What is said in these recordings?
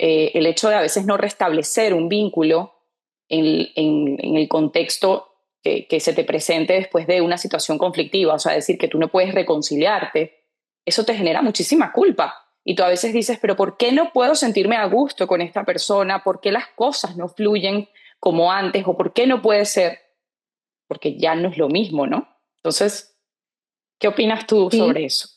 el hecho de a veces no restablecer un vínculo en el contexto que se te presente después de una situación conflictiva, o sea, decir que tú no puedes reconciliarte, eso te genera muchísima culpa. Y tú a veces dices, pero ¿por qué no puedo sentirme a gusto con esta persona? ¿Por qué las cosas no fluyen como antes? ¿O por qué no puede ser? Porque ya no es lo mismo, ¿no? Entonces, ¿qué opinas tú sobre Sí, eso?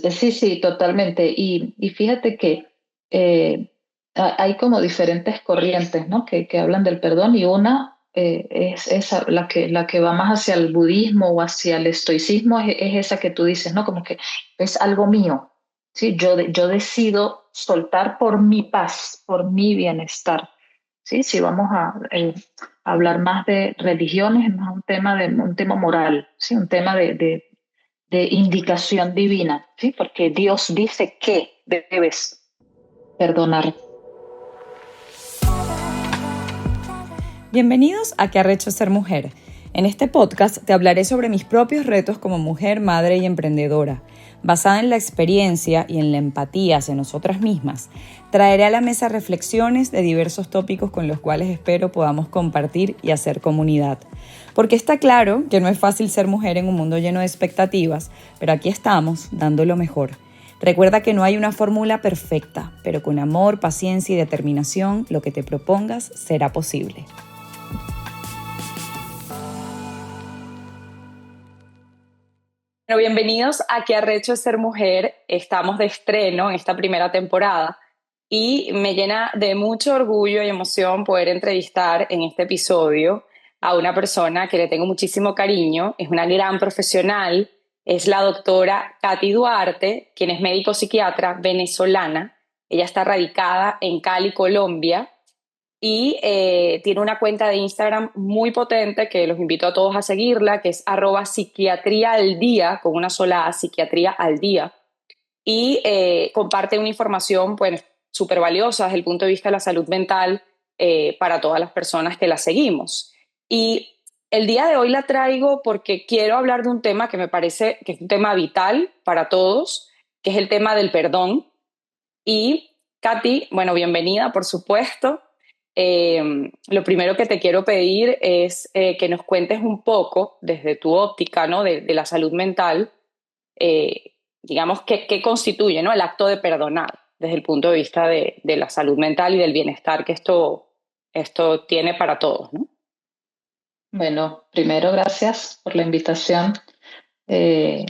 sí, sí, totalmente. Y fíjate que eh, hay como diferentes corrientes, ¿no? Que hablan del perdón y una es esa, la que va más hacia el budismo o hacia el estoicismo, es esa que tú dices, ¿no? Como que es algo mío, ¿sí? Yo decido soltar por mi paz, por mi bienestar, ¿sí? Si vamos a hablar más de religiones, es más un tema moral, ¿sí? Un tema de indicación divina, ¿sí? Porque Dios dice que debes perdonar. Bienvenidos a Qué arrecho ser mujer. En este podcast te hablaré sobre mis propios retos como mujer, madre y emprendedora. Basada en la experiencia y en la empatía hacia nosotras mismas, traeré a la mesa reflexiones de diversos tópicos con los cuales espero podamos compartir y hacer comunidad. Porque está claro que no es fácil ser mujer en un mundo lleno de expectativas, pero aquí estamos dando lo mejor. Recuerda que no hay una fórmula perfecta, pero con amor, paciencia y determinación, lo que te propongas será posible. Bueno, bienvenidos a Qué arrecho es ser mujer. Estamos de estreno en esta primera temporada y me llena de mucho orgullo y emoción poder entrevistar en este episodio a una persona que le tengo muchísimo cariño. Es una gran profesional, es la doctora Katy Duarte, quien es médico psiquiatra venezolana. Ella está radicada en Cali, Colombia, y tiene una cuenta de Instagram muy potente que los invito a todos a seguirla, que es @psiquiatría al día, con una sola A, psiquiatría al día. Y comparte una información pues, súper valiosa desde el punto de vista de la salud mental para todas las personas que la seguimos. Y el día de hoy la traigo porque quiero hablar de un tema que me parece que es un tema vital para todos, que es el tema del perdón. Y Katy, bueno, bienvenida, por supuesto. Lo primero que te quiero pedir es que nos cuentes un poco desde tu óptica, ¿no? de la salud mental, digamos, qué constituye, ¿no? el acto de perdonar desde el punto de vista de la salud mental y del bienestar que esto tiene para todos, ¿no? Bueno, primero, gracias por la invitación. Eh,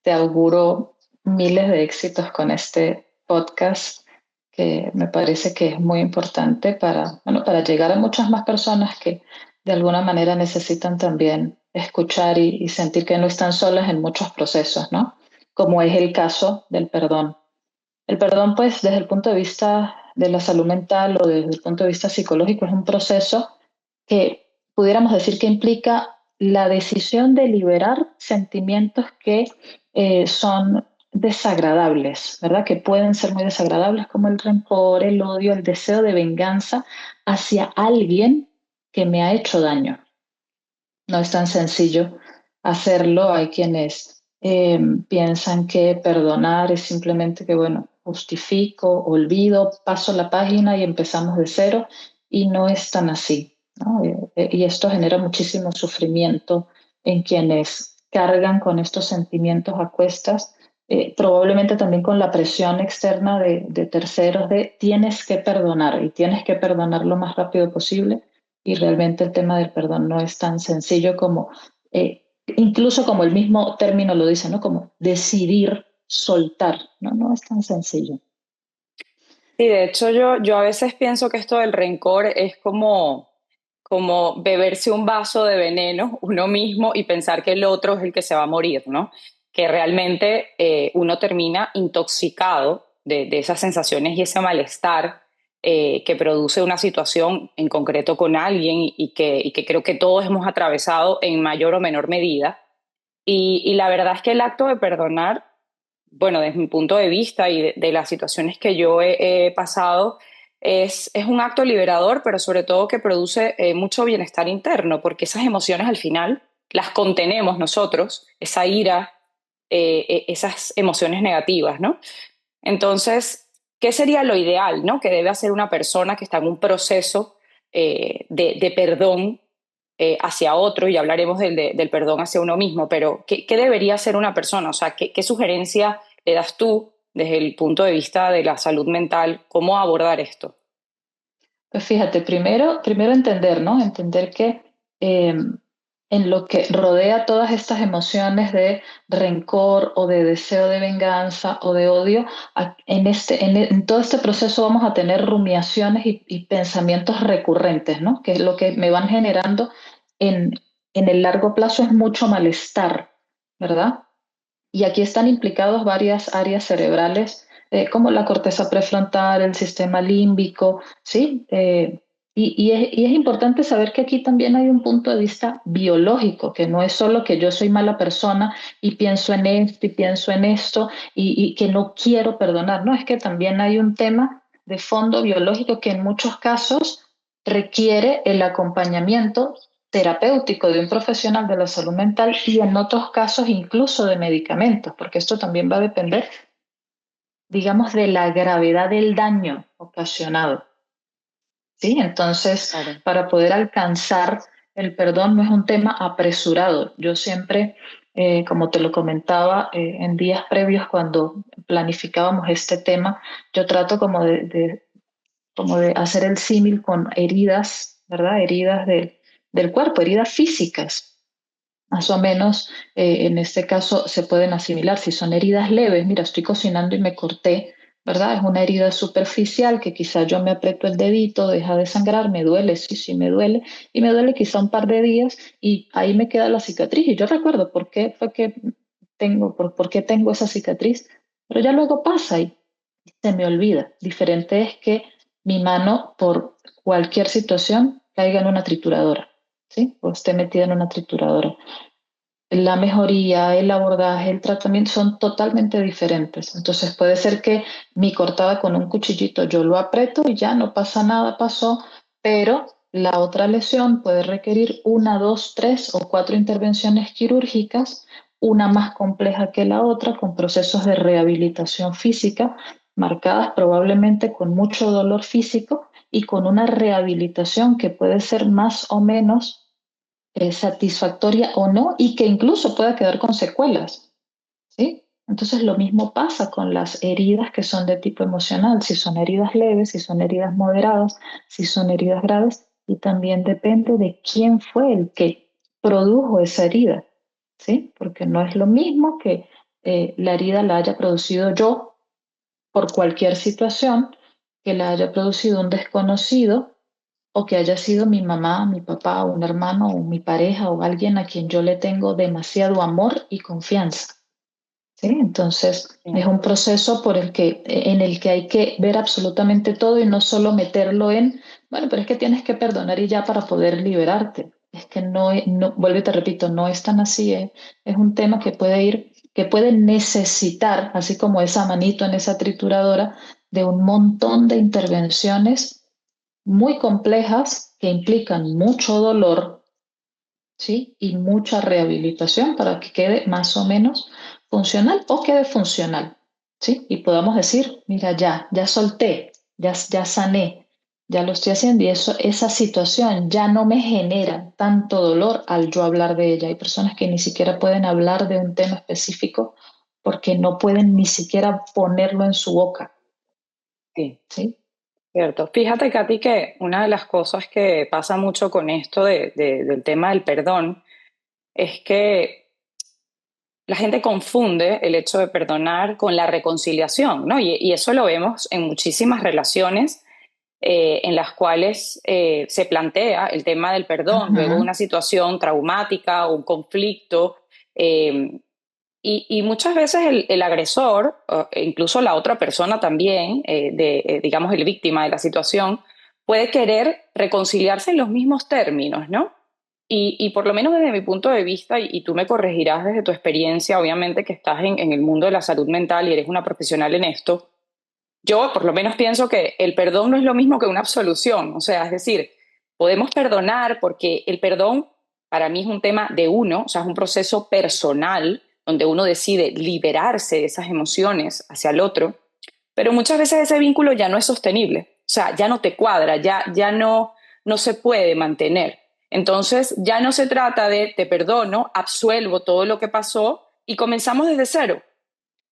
Te auguro miles de éxitos con este podcast, que me parece que es muy importante para, bueno, para llegar a muchas más personas que de alguna manera necesitan también escuchar y sentir que no están solas en muchos procesos, ¿no? Como es el caso del perdón. El perdón, pues, desde el punto de vista de la salud mental o desde el punto de vista psicológico, es un proceso que pudiéramos decir que implica la decisión de liberar sentimientos que son desagradables, ¿verdad? Que pueden ser muy desagradables, como el rencor, el odio, el deseo de venganza hacia alguien que me ha hecho daño. No es tan sencillo hacerlo. Hay quienes piensan que perdonar es simplemente que, bueno, justifico, olvido, paso la página y empezamos de cero, y no es tan así, ¿no? Y esto genera muchísimo sufrimiento en quienes cargan con estos sentimientos a cuestas, probablemente también con la presión externa de terceros de tienes que perdonar y tienes que perdonar lo más rápido posible, y realmente el tema del perdón no es tan sencillo como, incluso como el mismo término lo dice, ¿no? Como decidir soltar, ¿no? No es tan sencillo. Sí, de hecho yo a veces pienso que esto del rencor es como beberse un vaso de veneno uno mismo y pensar que el otro es el que se va a morir, ¿no? Que realmente uno termina intoxicado de esas sensaciones y ese malestar que produce una situación en concreto con alguien y que creo que todos hemos atravesado en mayor o menor medida. Y la verdad es que el acto de perdonar, bueno, desde mi punto de vista y de las situaciones que yo he pasado, es un acto liberador, pero sobre todo que produce mucho bienestar interno, porque esas emociones al final las contenemos nosotros, esa ira, esas emociones negativas, ¿no? Entonces, ¿qué sería lo ideal, ¿no? Que debe hacer una persona que está en un proceso de perdón hacia otro, y hablaremos del perdón hacia uno mismo, pero ¿qué debería hacer una persona? O sea, ¿qué sugerencia le das tú desde el punto de vista de la salud mental? ¿Cómo abordar esto? Pues fíjate, primero entender, ¿no? Entender que eh, en lo que rodea todas estas emociones de rencor o de deseo de venganza o de odio, en todo este proceso vamos a tener rumiaciones y pensamientos recurrentes, ¿no? Que es lo que me van generando en, en el largo plazo es mucho malestar, ¿verdad? Y aquí están implicados varias áreas cerebrales, como la corteza prefrontal, el sistema límbico, ¿sí? Y es importante saber que aquí también hay un punto de vista biológico, que no es solo que yo soy mala persona y pienso en esto y pienso en esto y que no quiero perdonar, no, es que también hay un tema de fondo biológico que en muchos casos requiere el acompañamiento terapéutico de un profesional de la salud mental y en otros casos incluso de medicamentos, porque esto también va a depender, digamos, de la gravedad del daño ocasionado. ¿Sí? Entonces, Claro. para poder alcanzar el perdón no es un tema apresurado. Yo siempre, como te lo comentaba en días previos cuando planificábamos este tema, yo trato como de hacer el símil con heridas, ¿verdad? Heridas del cuerpo, heridas físicas. Más o menos, en este caso, se pueden asimilar. Si son heridas leves, mira, estoy cocinando y me corté, ¿verdad? Es una herida superficial que quizá yo me aprieto el dedito, deja de sangrar, me duele, sí, sí, me duele, y me duele quizá un par de días y ahí me queda la cicatriz. Y yo recuerdo por qué fue que por qué tengo esa cicatriz, pero ya luego pasa y se me olvida. Diferente es que mi mano, por cualquier situación, caiga en una trituradora, ¿sí? O esté metida en una trituradora. La mejoría, el abordaje, el tratamiento son totalmente diferentes. Entonces puede ser que mi cortada con un cuchillito yo lo aprieto y ya no pasa nada, pasó, pero la otra lesión puede requerir una, dos, tres o cuatro intervenciones quirúrgicas, una más compleja que la otra, con procesos de rehabilitación física marcadas probablemente con mucho dolor físico y con una rehabilitación que puede ser más o menos satisfactoria o no y que incluso pueda quedar con secuelas, ¿sí? Entonces lo mismo pasa con las heridas que son de tipo emocional, si son heridas leves, si son heridas moderadas, si son heridas graves, y también depende de quién fue el que produjo esa herida, ¿sí? Porque no es lo mismo que la herida la haya producido yo por cualquier situación, que la haya producido un desconocido o que haya sido mi mamá, mi papá, un hermano o mi pareja o alguien a quien yo le tengo demasiado amor y confianza. ¿Sí? Entonces, es Sí. un proceso en el que hay que ver absolutamente todo y no solo meterlo en, bueno, pero es que tienes que perdonar y ya para poder liberarte. Es que no, vuelvo y te repito, no es tan así. Es un tema que puede ir, que puede necesitar, así como esa manito en esa trituradora, de un montón de intervenciones muy complejas que implican mucho dolor, ¿sí? Y mucha rehabilitación para que quede más o menos funcional o quede funcional, ¿sí? Y podamos decir, mira, ya solté, ya sané, ya lo estoy haciendo y esa situación ya no me genera tanto dolor al yo hablar de ella. Hay personas que ni siquiera pueden hablar de un tema específico porque no pueden ni siquiera ponerlo en su boca, Sí. ¿sí? Cierto. Fíjate, Katy, que una de las cosas que pasa mucho con esto del tema del perdón es que la gente confunde el hecho de perdonar con la reconciliación, ¿no? Y eso lo vemos en muchísimas relaciones en las cuales se plantea el tema del perdón, luego de Ujú. una situación traumática o un conflicto. Y muchas veces el agresor, e incluso la otra persona también, digamos el víctima de la situación, puede querer reconciliarse en los mismos términos, ¿no? Y por lo menos desde mi punto de vista, y tú me corregirás desde tu experiencia, obviamente que estás en el mundo de la salud mental y eres una profesional en esto, yo por lo menos pienso que el perdón no es lo mismo que una absolución. O sea, es decir, podemos perdonar porque el perdón para mí es un tema de uno, o sea, es un proceso personal donde uno decide liberarse de esas emociones hacia el otro, pero muchas veces ese vínculo ya no es sostenible, o sea, ya no te cuadra, ya no se puede mantener. Entonces ya no se trata de te perdono, absuelvo todo lo que pasó y comenzamos desde cero.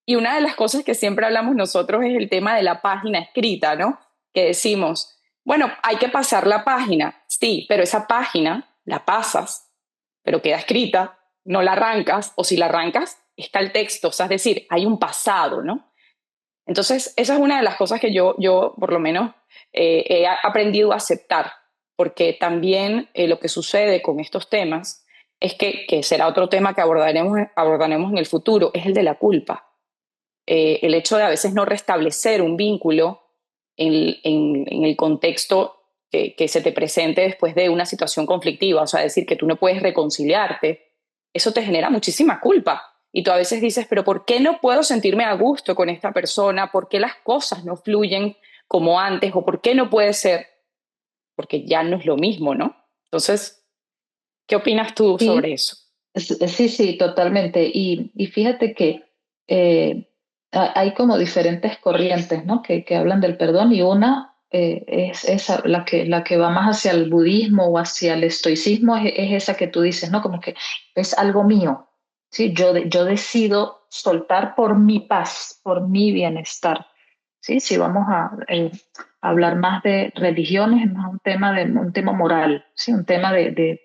Y una de las cosas que siempre hablamos nosotros es el tema de la página escrita, ¿no? Que decimos, bueno, hay que pasar la página, sí, pero esa página la pasas, pero queda escrita, no la arrancas, o si la arrancas, está el texto, o sea, es decir, hay un pasado, ¿no? Entonces, esa es una de las cosas que yo por lo menos, he aprendido a aceptar, porque también lo que sucede con estos temas es que será otro tema que abordaremos en el futuro, es el de la culpa. El hecho de a veces no restablecer un vínculo en el contexto que se te presente después de una situación conflictiva, o sea, decir que tú no puedes reconciliarte, eso te genera muchísima culpa. Y tú a veces dices, pero ¿por qué no puedo sentirme a gusto con esta persona? ¿Por qué las cosas no fluyen como antes? ¿O por qué no puede ser? Porque ya no es lo mismo, ¿no? Entonces, ¿qué opinas tú Sí, sobre eso? sí, sí, totalmente. Y fíjate que eh, hay como diferentes corrientes, ¿no? Que hablan del perdón y una es esa, la que va más hacia el budismo o hacia el estoicismo, es esa que tú dices, ¿no? Como que es algo mío, ¿sí? Yo decido soltar por mi paz, por mi bienestar, ¿sí? Si vamos a hablar más de religiones, es más un tema moral, ¿sí? Un tema de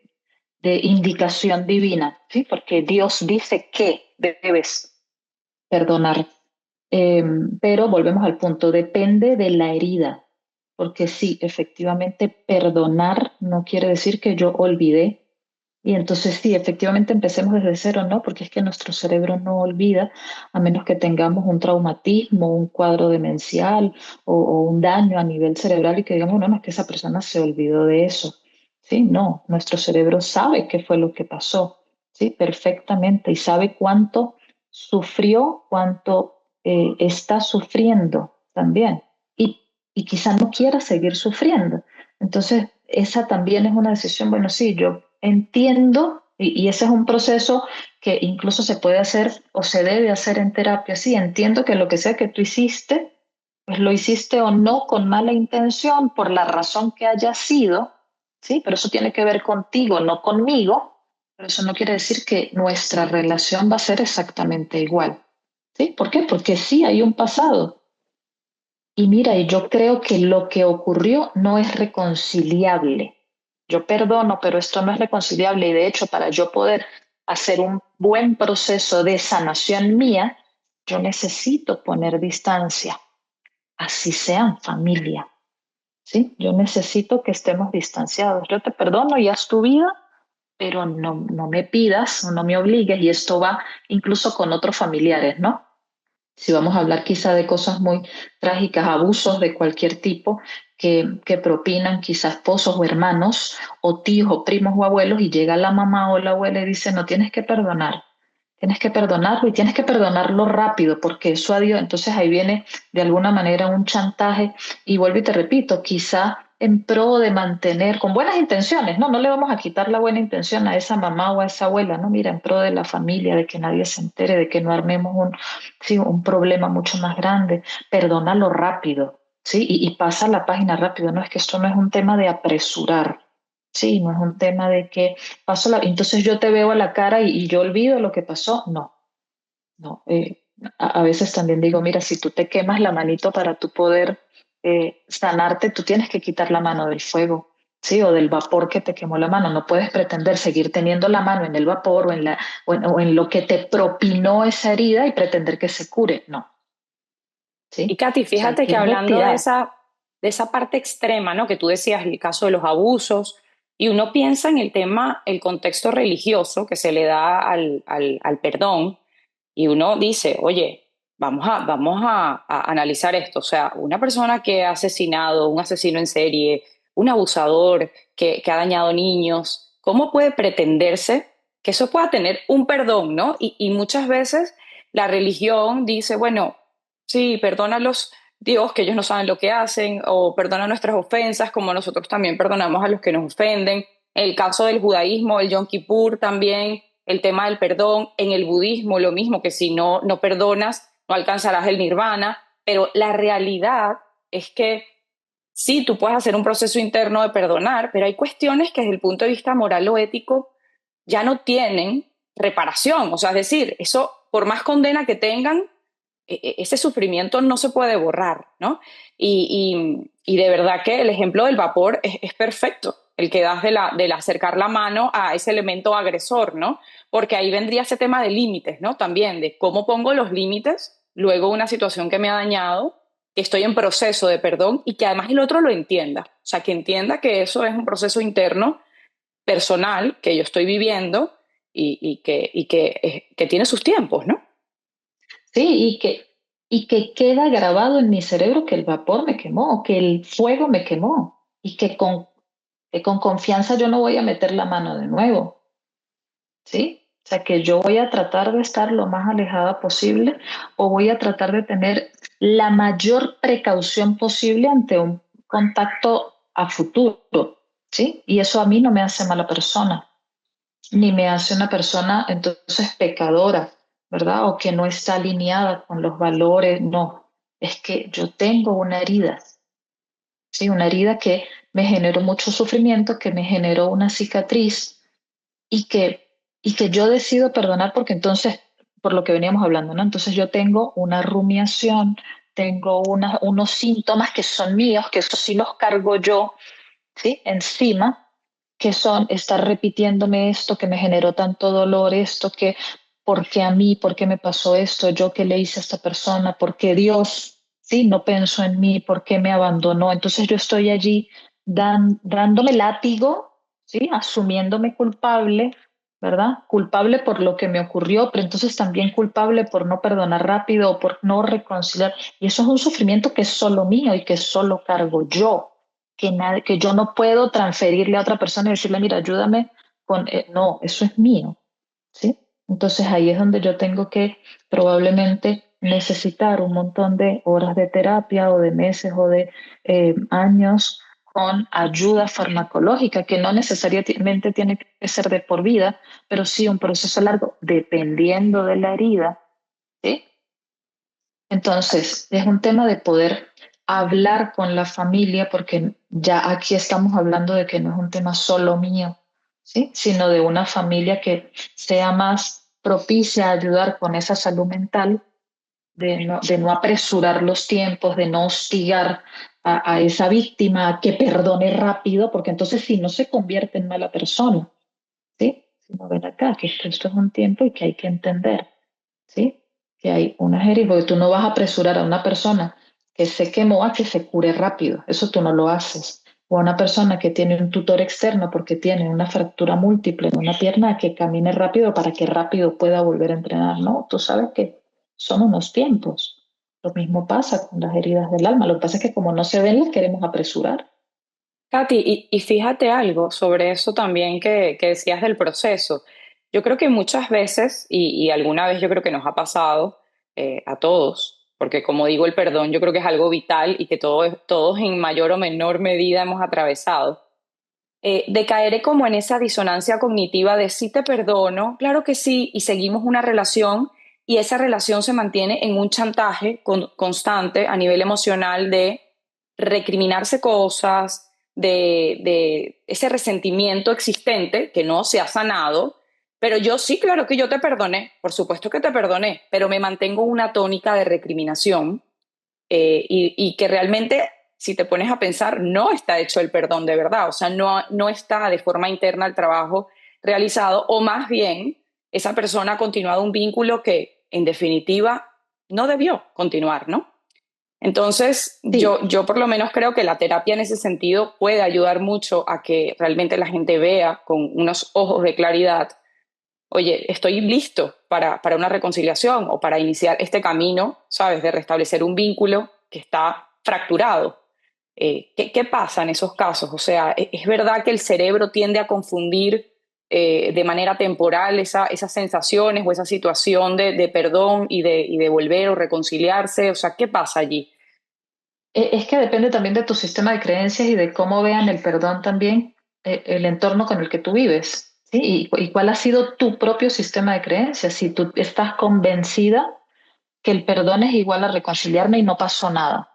indicación divina, ¿sí? Porque Dios dice que debes perdonar. Eh, pero volvemos al punto, depende de la herida, porque sí, efectivamente, perdonar no quiere decir que yo olvidé. Y entonces sí, efectivamente empecemos desde cero, ¿no? Porque es que nuestro cerebro no olvida, a menos que tengamos un traumatismo, un cuadro demencial o un daño a nivel cerebral y que digamos, no, no, es que esa persona se olvidó de eso. Sí, no, nuestro cerebro sabe qué fue lo que pasó, sí, perfectamente, y sabe cuánto sufrió, cuánto está sufriendo también. Y quizá no quiera seguir sufriendo. Entonces, esa también es una decisión, bueno, sí, yo entiendo, y ese es un proceso que incluso se puede hacer o se debe hacer en terapia, sí, entiendo que lo que sea que tú hiciste, pues lo hiciste o no con mala intención, por la razón que haya sido, sí, pero eso tiene que ver contigo, no conmigo, pero eso no quiere decir que nuestra relación va a ser exactamente igual, ¿sí? ¿Por qué? Porque sí hay un pasado. Y mira, y yo creo que lo que ocurrió no es reconciliable. Yo perdono, pero esto no es reconciliable. Y de hecho, para yo poder hacer un buen proceso de sanación mía, yo necesito poner distancia, así sea en familia, ¿sí? Yo necesito que estemos distanciados. Yo te perdono y haz tu vida, pero no me pidas, no me obligues. Y esto va incluso con otros familiares, ¿no? Si vamos a hablar quizá de cosas muy trágicas, abusos de cualquier tipo que propinan quizá esposos o hermanos o tíos o primos o abuelos y llega la mamá o la abuela y dice, no tienes que perdonarlo y tienes que perdonarlo rápido porque eso a Dios, entonces ahí viene de alguna manera un chantaje y vuelvo y te repito, quizá en pro de mantener, con buenas intenciones, no le vamos a quitar la buena intención a esa mamá o a esa abuela, no, mira, en pro de la familia, de que nadie se entere, de que no armemos sí, un problema mucho más grande, perdónalo rápido, ¿sí? Y pasa la página rápido, no es que esto no es un tema de apresurar, sí, no es un tema de que entonces yo te veo a la cara y yo olvido lo que pasó, no, no. A veces también digo, mira, si tú te quemas la manito para tú poder sanarte, tú tienes que quitar la mano del fuego. Sí, o del vapor que te quemó la mano. No puedes pretender seguir teniendo la mano en el vapor o en lo que te propinó esa herida y pretender que se cure. No, Y ¿sí? Katy, O sea, hay fíjate que que hablando retirar. de esa parte extrema, ¿no? Que tú decías, el caso de los abusos, y uno piensa en el tema, el contexto religioso que se le da al perdón, y uno dice, oye, vamos a analizar esto. O sea, una persona que ha asesinado, un asesino en serie, un abusador que ha dañado niños, ¿cómo puede pretenderse que eso pueda tener un perdón, ¿no? Y muchas veces la religión dice, bueno, sí, perdónalos, Dios, que ellos no saben lo que hacen, o perdona nuestras ofensas, como nosotros también perdonamos a los que nos ofenden. En el caso del judaísmo, el Yom Kippur también, el tema del perdón. En el budismo, lo mismo, que si no perdonas, no alcanzarás el nirvana. pero la realidad es que sí, tú puedes hacer un proceso interno de perdonar, pero hay cuestiones que desde el punto de vista moral o ético ya no tienen reparación. O sea, es decir, eso, por más condena que tengan, ese sufrimiento no se puede borrar, ¿no? Y de verdad que el ejemplo del vapor es perfecto, el que das de acercar la mano a ese elemento agresor, ¿no? Porque ahí vendría ese tema de límites, ¿no? También de cómo pongo los límites luego de una situación que me ha dañado, que estoy en proceso de perdón y que además el otro lo entienda. O sea, que entienda que eso es un proceso interno, personal, que yo estoy viviendo que tiene sus tiempos, ¿no? Sí, y que queda grabado en mi cerebro que el vapor me quemó, que el fuego me quemó y que con confianza yo no voy a meter la mano de nuevo, ¿sí? O sea, que yo voy a tratar de estar lo más alejada posible o voy a tratar de tener la mayor precaución posible ante un contacto a futuro, ¿sí? Y eso a mí no me hace mala persona, ni me hace una persona entonces pecadora, ¿verdad? O que no está alineada con los valores, no. Es que yo tengo una herida, ¿sí? Una herida que me generó mucho sufrimiento, que me generó una cicatriz y que yo decido perdonar porque entonces, por lo que veníamos hablando, ¿no? Entonces yo tengo una rumiación, tengo unos síntomas que son míos, que eso sí los cargo yo, ¿sí? Encima, que son estar repitiéndome esto que me generó tanto dolor, esto que, ¿por qué a mí? ¿Por qué me pasó esto? ¿Yo qué le hice a esta persona? ¿Por qué Dios, sí, no pensó en mí? ¿Por qué me abandonó? Entonces yo estoy allí dándome látigo, ¿sí? Asumiéndome culpable, ¿verdad? Culpable por lo que me ocurrió, pero entonces también culpable por no perdonar rápido o por no reconciliar. Y eso es un sufrimiento que es solo mío y que solo cargo yo, que yo no puedo transferirle a otra persona y decirle, mira, ayúdame con, no, eso es mío, ¿sí? Entonces ahí es donde yo tengo que probablemente necesitar un montón de horas de terapia o de meses o de años con ayuda farmacológica, que no necesariamente tiene que ser de por vida, pero sí un proceso largo, dependiendo de la herida, ¿sí? Entonces, es un tema de poder hablar con la familia, porque ya aquí estamos hablando de que no es un tema solo mío, ¿sí? Sino de una familia que sea más propicia a ayudar con esa salud mental, de no apresurar los tiempos, de no hostigar a esa víctima a que perdone rápido, porque entonces si no se convierte en mala persona, ¿sí? Sino ven acá, que esto es un tiempo y que hay que entender. ¿Sí? Que hay unas heridas, porque tú no vas a apresurar a una persona que se quemó a que se cure rápido, eso tú no lo haces. O a una persona que tiene un tutor externo porque tiene una fractura múltiple en una pierna a que camine rápido para que rápido pueda volver a entrenar, ¿no? Tú sabes que son unos tiempos. Lo mismo pasa con las heridas del alma, lo que pasa es que como no se ven, las queremos apresurar. Katy, y fíjate algo sobre eso también que decías del proceso. Yo creo que muchas veces, y alguna vez yo creo que nos ha pasado a todos, porque como digo, el perdón yo creo que es algo vital y que todos en mayor o menor medida hemos atravesado, de caer como en esa disonancia cognitiva de sí te perdono, claro que sí, y seguimos una relación y esa relación se mantiene en un chantaje constante a nivel emocional de recriminarse cosas, de ese resentimiento existente que no se ha sanado, pero yo sí, claro que yo te perdoné, por supuesto que te perdoné, pero me mantengo una tónica de recriminación y que realmente, si te pones a pensar, no está hecho el perdón de verdad, o sea, no está de forma interna el trabajo realizado, o más bien esa persona ha continuado un vínculo que en definitiva no debió continuar, ¿no? Entonces, Sí, yo por lo menos creo que la terapia en ese sentido puede ayudar mucho a que realmente la gente vea con unos ojos de claridad, oye, estoy listo para una reconciliación o para iniciar este camino, ¿sabes? De restablecer un vínculo que está fracturado. ¿Qué pasa en esos casos? O sea, ¿es verdad que el cerebro tiende a confundir de manera temporal esas sensaciones o esa situación de perdón y de volver o reconciliarse? O sea, ¿qué pasa allí? es que depende también de tu sistema de creencias y de cómo vean el perdón también, el entorno con el que tú vives, ¿sí? Y cuál ha sido tu propio sistema de creencias. Si tú estás convencida que el perdón es igual a reconciliarme y no pasó nada,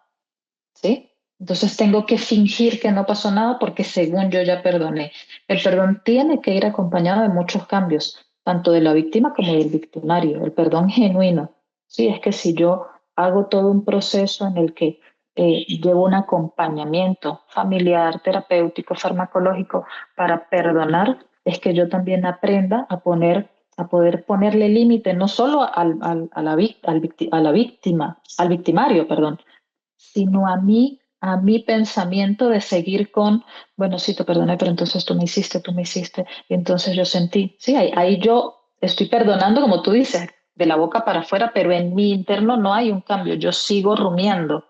¿sí? Entonces tengo que fingir que no pasó nada porque según yo ya perdoné. El perdón tiene que ir acompañado de muchos cambios, tanto de la víctima como del victimario. El perdón genuino. Sí, es que si yo hago todo un proceso en el que llevo un acompañamiento familiar, terapéutico, farmacológico para perdonar, es que yo también aprenda a poder ponerle límite no solo a la víctima, al victimario, perdón, sino a mi pensamiento de seguir con, bueno, sí, te perdoné, pero entonces tú me hiciste, y entonces yo sentí, sí, ahí yo estoy perdonando, como tú dices, de la boca para afuera, pero en mi interno no hay un cambio, yo sigo rumiando,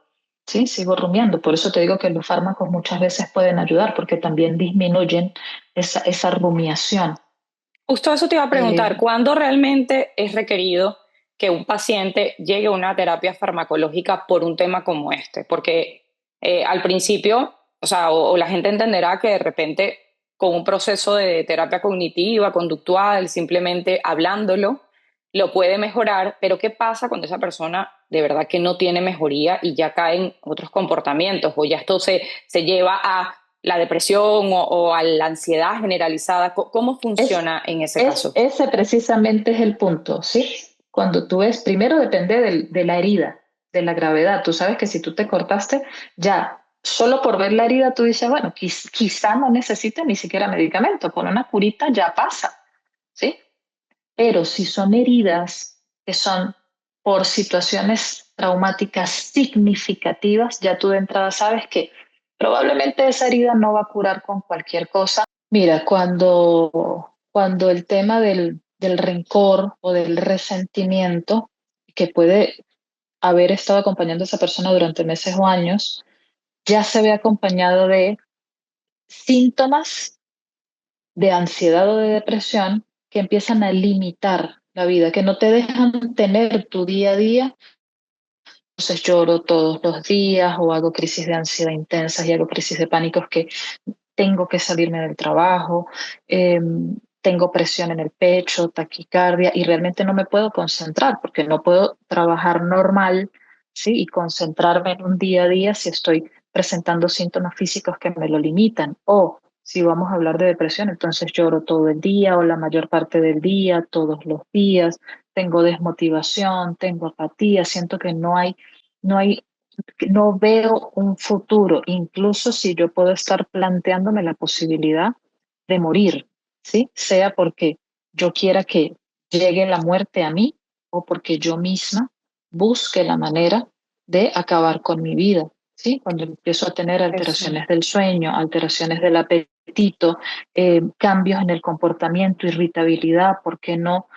sí, sigo rumiando, por eso te digo que los fármacos muchas veces pueden ayudar, porque también disminuyen esa rumiación. Justo eso te iba a preguntar, Eh, ¿cuándo realmente es requerido que un paciente llegue a una terapia farmacológica por un tema como este? Porque al principio, o sea, o la gente entenderá que de repente con un proceso de terapia cognitiva, conductual, simplemente hablándolo, lo puede mejorar, pero ¿qué pasa cuando esa persona de verdad que no tiene mejoría y ya cae en otros comportamientos o ya esto se lleva a la depresión o a la ansiedad generalizada? ¿Cómo Es, funciona en ese caso? ese precisamente es el punto, ¿sí? Cuando tú ves, primero depende de la herida, de la gravedad. Tú sabes que si tú te cortaste, ya, solo por ver la herida, tú dices, bueno, quizá no necesite ni siquiera medicamento, con una curita ya pasa, ¿sí? Pero si son heridas que son por situaciones traumáticas significativas, ya tú de entrada sabes que probablemente esa herida no va a curar con cualquier cosa. Mira, cuando el tema del rencor o del resentimiento, que puede haber estado acompañando a esa persona durante meses o años, ya se ve acompañado de síntomas de ansiedad o de depresión que empiezan a limitar la vida, que no te dejan tener tu día a día. Entonces lloro todos los días o hago crisis de ansiedad intensas y hago crisis de pánicos que tengo que salirme del trabajo, eh, tengo presión en el pecho, taquicardia y realmente no me puedo concentrar porque no puedo trabajar normal, ¿sí? Y concentrarme en un día a día si estoy presentando síntomas físicos que me lo limitan. O si vamos a hablar de depresión, entonces lloro todo el día o la mayor parte del día, todos los días, tengo desmotivación, tengo apatía, siento que no hay no veo un futuro, incluso si yo puedo estar planteándome la posibilidad de morir, ¿sí? Sea porque yo quiera que llegue la muerte a mí o porque yo misma busque la manera de acabar con mi vida, ¿sí? Cuando empiezo a tener Eso. alteraciones del sueño, alteraciones del apetito, cambios en el comportamiento, irritabilidad, ¿por qué no?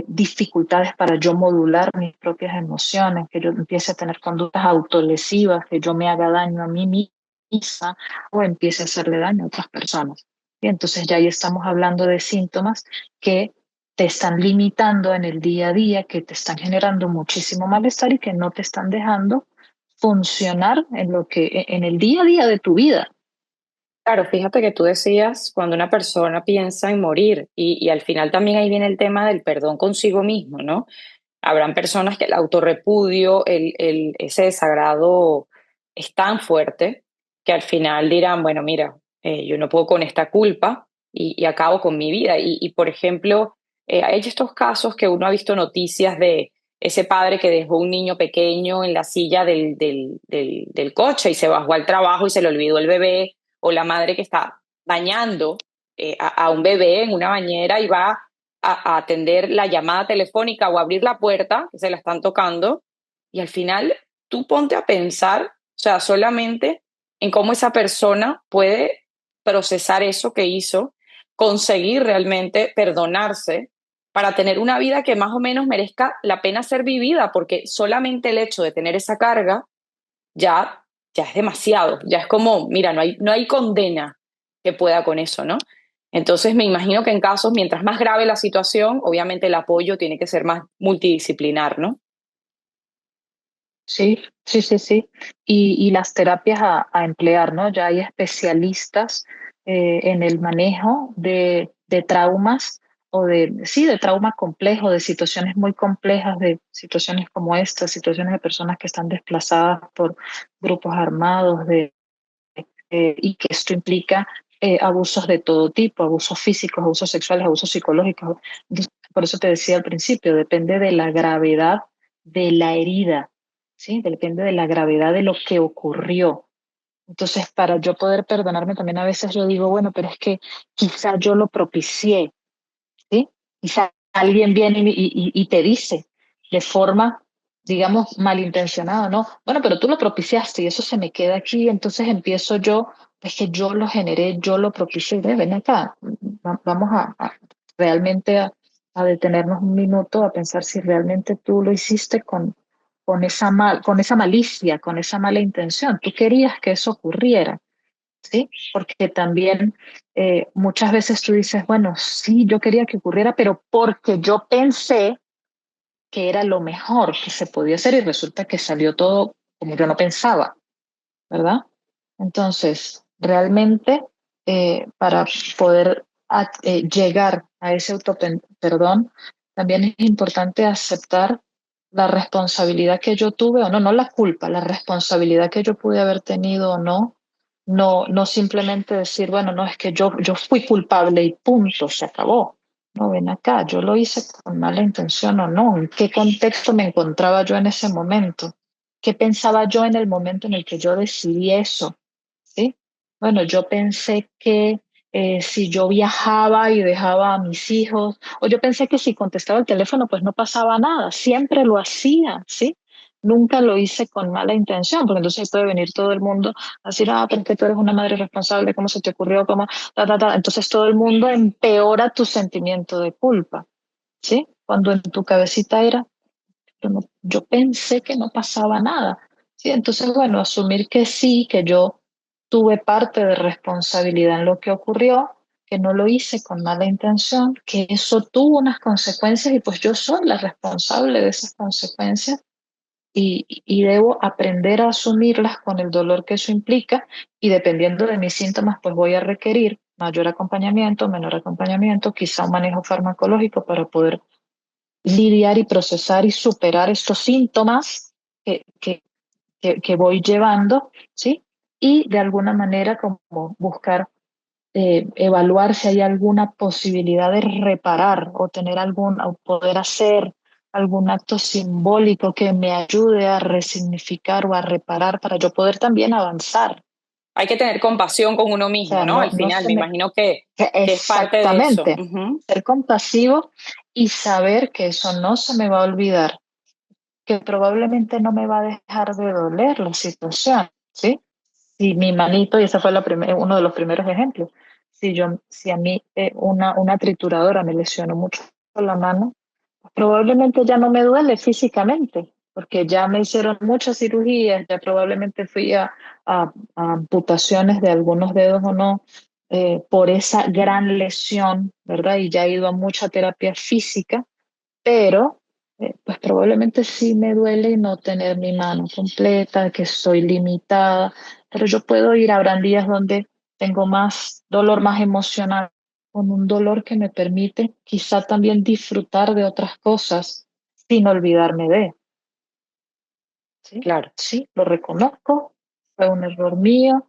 Dificultades para yo modular mis propias emociones, que yo empiece a tener conductas autolesivas, que yo me haga daño a mí misma o empiece a hacerle daño a otras personas. Y entonces ya ahí estamos hablando de síntomas que te están limitando en el día a día, que te están generando muchísimo malestar y que no te están dejando funcionar en en el día a día de tu vida. Claro, fíjate que tú decías cuando una persona piensa en morir y al final también ahí viene el tema del perdón consigo mismo, ¿no? Habrán personas que el autorrepudio, ese desagrado es tan fuerte que al final dirán, bueno, mira, yo no puedo con esta culpa y acabo con mi vida. Por ejemplo, hay estos casos que uno ha visto noticias de ese padre que dejó un niño pequeño en la silla del coche y se bajó al trabajo y se le olvidó el bebé, o la madre que está bañando a un bebé en una bañera y va a atender la llamada telefónica o abrir la puerta, que se la están tocando, y al final tú ponte a pensar, o sea, solamente en cómo esa persona puede procesar eso que hizo, conseguir realmente perdonarse para tener una vida que más o menos merezca la pena ser vivida, porque solamente el hecho de tener esa carga ya es demasiado, ya es como, mira, no hay condena que pueda con eso, ¿no? Entonces me imagino que en casos, mientras más grave la situación, obviamente el apoyo tiene que ser más multidisciplinar, ¿no? Sí, sí, sí, sí. Y las terapias a emplear, ¿no? Ya hay especialistas en el manejo de traumas sí, de trauma complejo, de situaciones muy complejas, de situaciones como estas, situaciones de personas que están desplazadas por grupos armados, y que esto implica abusos de todo tipo, abusos físicos, abusos sexuales, abusos psicológicos. Entonces, por eso te decía al principio, depende de la gravedad de la herida, ¿sí? Depende de la gravedad de lo que ocurrió. Entonces, para yo poder perdonarme, también a veces yo digo, bueno, pero es que quizá yo lo propicié, ¿sí? Quizá alguien viene y te dice de forma, digamos, malintencionada, ¿no? Bueno, pero tú lo propiciaste y eso se me queda aquí, entonces empiezo yo, es que yo lo generé, yo lo propicié, ven acá, vamos realmente a detenernos un minuto a pensar si realmente tú lo hiciste con esa malicia, con esa mala intención. Tú querías que eso ocurriera. ¿Sí? Porque también muchas veces tú dices, bueno, sí, yo quería que ocurriera, pero porque yo pensé que era lo mejor que se podía hacer y resulta que salió todo como yo no pensaba, ¿verdad? Entonces, realmente, para poder llegar a ese autoperdón, también es importante aceptar la responsabilidad que yo tuve o no, no la culpa, la responsabilidad que yo pude haber tenido o no. No simplemente decir, bueno, no, es que yo fui culpable y punto, se acabó. No, ven acá, yo lo hice con mala intención o no. ¿En qué contexto me encontraba yo en ese momento? ¿Qué pensaba yo en el momento en el que yo decidí eso? ¿Sí? Bueno, yo pensé que si yo viajaba y dejaba a mis hijos, o yo pensé que si contestaba el teléfono, pues no pasaba nada. Siempre lo hacía, ¿sí? Nunca lo hice con mala intención, porque entonces puede venir todo el mundo a decir, ah, pero es que tú eres una madre responsable, ¿cómo se te ocurrió? ¿Cómo? Ta, ta, ta. Entonces todo el mundo empeora tu sentimiento de culpa, ¿sí? Cuando en tu cabecita era, yo pensé que no pasaba nada. Sí, entonces, bueno, asumir que sí, que yo tuve parte de responsabilidad en lo que ocurrió, que no lo hice con mala intención, que eso tuvo unas consecuencias y pues yo soy la responsable de esas consecuencias y debo aprender a asumirlas con el dolor que eso implica y dependiendo de mis síntomas, pues voy a requerir mayor acompañamiento, menor acompañamiento, quizá un manejo farmacológico para poder lidiar y procesar y superar estos síntomas que, que, que voy llevando, ¿sí? Y de alguna manera como buscar evaluar si hay alguna posibilidad de reparar o tener o poder hacer algún acto simbólico que me ayude a resignificar o a reparar para yo poder también avanzar. Hay que tener compasión con uno O mismo, sea, ¿no? Al no final, se me me... imagino que es parte de eso. Exactamente, ser compasivo y saber que eso no se me va a olvidar, que probablemente no me va a dejar de doler la situación, ¿sí? Si mi manito, y ese fue uno de los primeros ejemplos, si a mí una trituradora me lesionó mucho la mano, probablemente ya no me duele físicamente, porque ya me hicieron muchas cirugías, ya probablemente fui a amputaciones de algunos dedos o no, por esa gran lesión, ¿verdad? Y ya he ido a mucha terapia física, pero pues probablemente sí me duele no tener mi mano completa, que estoy limitada, pero yo puedo ir, habrán días donde tengo más dolor, más emocional, con un dolor que me permite quizá también disfrutar de otras cosas sin olvidarme de, ¿sí? Claro. Sí, lo reconozco, fue un error mío,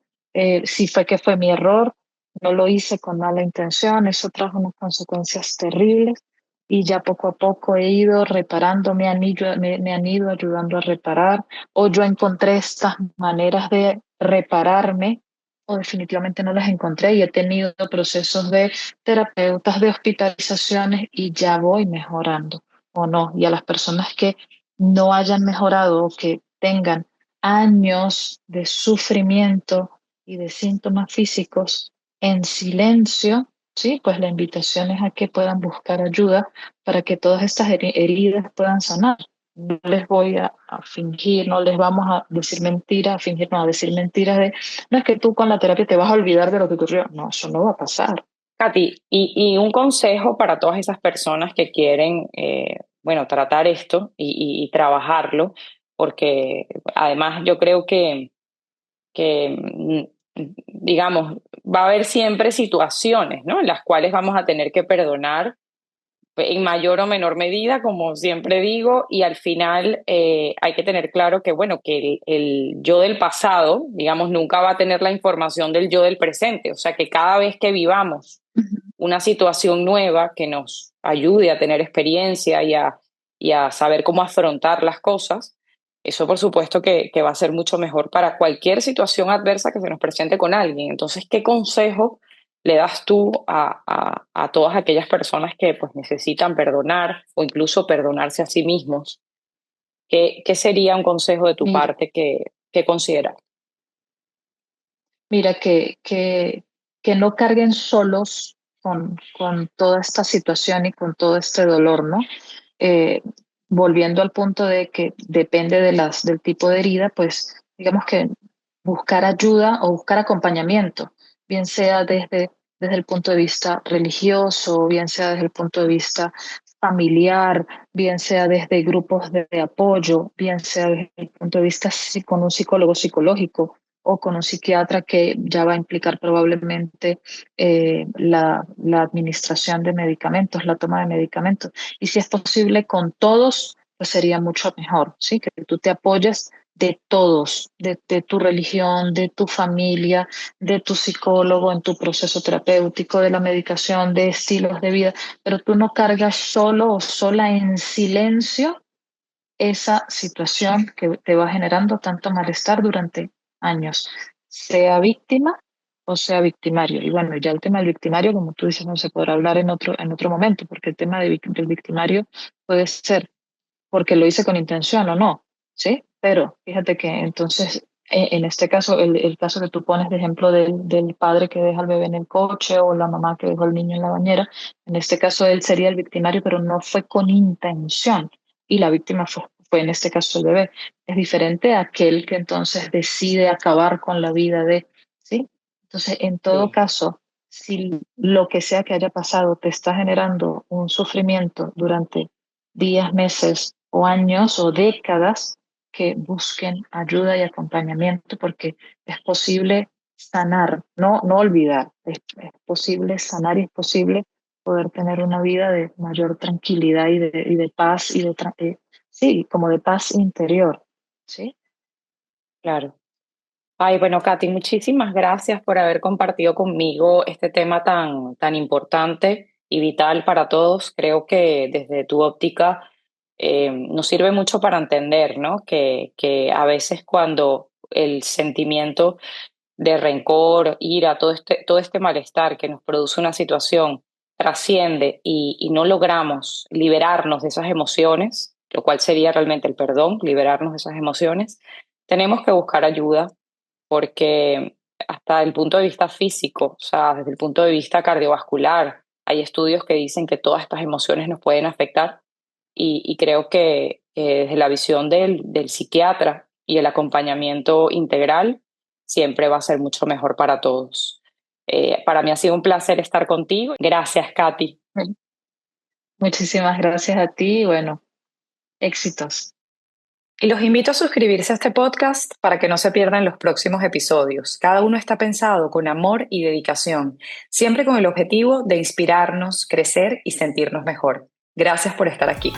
sí fue que fue mi error, no lo hice con mala intención, eso trajo unas consecuencias terribles y ya poco a poco he ido reparando, me han ido ayudando a reparar, o yo encontré estas maneras de repararme, o definitivamente no las encontré y he tenido procesos de terapeutas, de hospitalizaciones y ya voy mejorando, o no, y a las personas que no hayan mejorado o que tengan años de sufrimiento y de síntomas físicos en silencio, ¿sí? Pues la invitación es a que puedan buscar ayuda para que todas estas heridas puedan sanar. No les voy a fingir, no les vamos a decir mentiras, a fingir, no, a decir mentiras de, no es que tú con la terapia te vas a olvidar de lo que ocurrió. No, eso no va a pasar. Katy, y un consejo para todas esas personas que quieren, bueno, tratar esto y trabajarlo, porque además yo creo digamos, va a haber siempre situaciones, ¿no? En las cuales vamos a tener que perdonar en mayor o menor medida, como siempre digo, y al final hay que tener claro que, bueno, que el yo del pasado, digamos, nunca va a tener la información del yo del presente, o sea que cada vez que vivamos una situación nueva que nos ayude a tener experiencia y a saber cómo afrontar las cosas, eso por supuesto que va a ser mucho mejor para cualquier situación adversa que se nos presente con alguien. Entonces, ¿qué consejo le das tú a todas aquellas personas que pues necesitan perdonar o incluso perdonarse a sí mismos? ¿Qué sería un consejo de tu Mira, parte que considerar? mira que no carguen solos con toda esta situación y con todo este dolor, ¿no? Eh, Volviendo al punto de que depende del tipo de herida, pues digamos que buscar ayuda o buscar acompañamiento, bien sea desde el punto de vista religioso, bien sea desde el punto de vista familiar, bien sea desde grupos de apoyo, bien sea desde el punto de vista con un psicólogo psicológico o con un psiquiatra que ya va a implicar probablemente la administración de medicamentos, la toma de medicamentos. Y si es posible con todos, pues sería mucho mejor, ¿sí? Que tú te apoyes de todos, de tu religión, de tu familia, de tu psicólogo en tu proceso terapéutico, de la medicación, de estilos de vida, pero tú no cargas solo o sola en silencio esa situación que te va generando tanto malestar durante años, sea víctima o sea victimario. Y bueno, ya el tema del victimario, como tú dices, no se podrá hablar en otro momento, porque el tema del victimario puede ser porque lo hice con intención o no, ¿sí? Pero fíjate que entonces, en este caso, el caso que tú pones de ejemplo del padre que deja al bebé en el coche o la mamá que dejó al niño en la bañera, en este caso él sería el victimario, pero no fue con intención y la víctima fue en este caso el bebé. Es diferente a aquel que entonces decide acabar con la vida de, ¿sí? Entonces, en todo Sí, caso, si lo que sea que haya pasado te está generando un sufrimiento durante días, meses o años o décadas, que busquen ayuda y acompañamiento porque es posible sanar, no olvidar, es posible sanar y es posible poder tener una vida de mayor tranquilidad y de paz sí, como de paz interior, ¿sí? claro. Ay, bueno, Katy, muchísimas gracias por haber compartido conmigo este tema tan importante y vital para todos. Creo que desde tu óptica nos sirve mucho para entender, ¿no? Que a veces cuando el sentimiento de rencor, ira, todo este malestar que nos produce una situación trasciende y no logramos liberarnos de esas emociones, lo cual sería realmente el perdón, liberarnos de esas emociones, tenemos que buscar ayuda porque hasta el punto de vista físico, o sea, desde el punto de vista cardiovascular, hay estudios que dicen que todas estas emociones nos pueden afectar y creo que desde la visión del psiquiatra y el acompañamiento integral siempre va a ser mucho mejor para todos. Para mí ha sido un placer estar contigo. Gracias, Katy. Muchísimas gracias a ti y bueno, éxitos. Y los invito a suscribirse a este podcast para que no se pierdan los próximos episodios. Cada uno está pensado con amor y dedicación, siempre con el objetivo de inspirarnos, crecer y sentirnos mejor. Gracias por estar aquí.